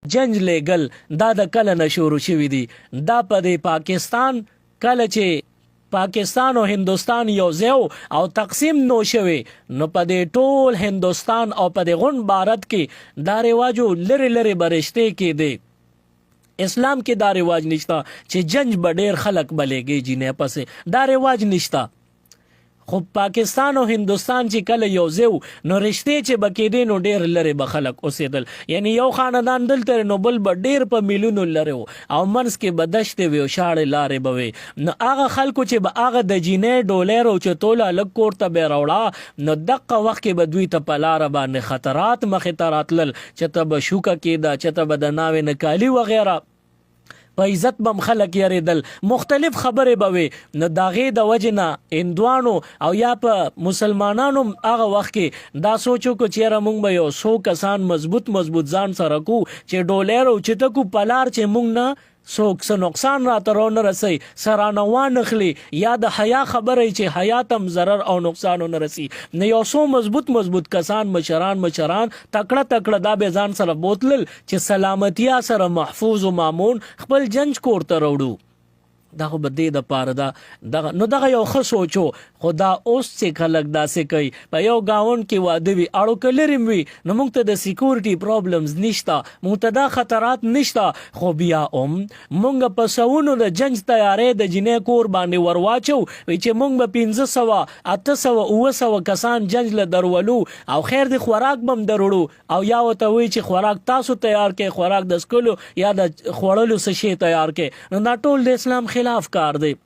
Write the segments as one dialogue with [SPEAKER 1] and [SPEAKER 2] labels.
[SPEAKER 1] جنج لیږل دا د کله نه شروع شوي دي. دا په د پاکستان کله چې پاکستان او هندوستان یو ځای او تقسیم نو شوی نو په دې ټول هندوستان او په دې غون بھارت کې دا رواجو لري لري برشته کې دی. اسلام کې دا رواج نشتا چې جنج به ډېر خلک بلېږي جینې پسې، دا رواج نشتا. خو پاکستان او هندوستان چې کله یو ځای نو رشتې چې به کېدې نو ډېر لرې به خلک اوسېدل، یعنی یو خاندان دلته نو بل به ډېر په میلیونو لرې و او منځ کې به دشتې وي او شاړې لارې به وي. نو هغه خلکو چې به هغه د جینۍ ډولۍ روچتوله هلک کور ته به یې راوړه نو دقه وخت کې به دوی ته په لاره باندې خطرات مخې ته راتلل، چېرته به شوکه کېده، چېرته به د ناوې نه کالي وغیره په عزت بم خلک یریدل، مختلف خبرې به وي. نو د هغې د وجې نه هندوانو او یا په مسلمانانو هغه وخت کې دا سوچ وکړو چې یاره موږ به یو څو کسان مضبوط ځان سره کو چې ډولۍ راوچته کو په لار چې موږ نه څوک څه نقصان راته رانه رسوي، سرانه وانخلي، یا د حیا خبره چې حیات هم ضرر او نقصان ونه رسي. نو یو څو مضبوط کسان مشران تکړه دا به ځان سره بوتلل چې سلامتیا سره محفوظ و مامون خپل جنج کور ته راوړو. دا خو به دې دپاره ده نو دغه یو ښه سوچو. خو دا اوس چې خلک داسې کوي په یو ګاونډ کې واده وي اړو که لرې وي نو موږ ته د سیکورټي پرابلمز نشته، موږ ته دا خطرات نشته. خو بیا هم موږ په سوونو د جنج تیارۍ د جینۍ کور باندې ور واچو چې موږ به 500 800 900 کسان جنج له درولو او خیر د خوراک به هم دروړو او یا ورته وایي چې خوراک تاسو تیار کړئ، خوراک د څکلو یا د خوړلو څه شی تیار کړئ. نو دا ټول د اسلام خلاف کار دی.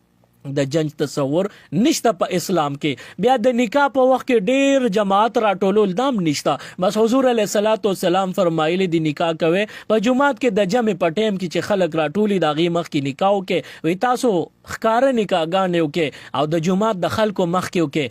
[SPEAKER 1] د جنج تصور نشته په اسلام کې. بیا د نکاح په وخت کې ډیر جماعت راټولول دام نشته. بس حضور علیه الصلاۃ والسلام فرمایلی دی نکاح کوي په جمعات کې د جمع په ټیم کې چې خلک راټولي د هغې مخ کې نکاح وکړي، وی تاسو ښکاره نکاحګانې وکړي او د جمعات د خلکو مخ کې وکړي.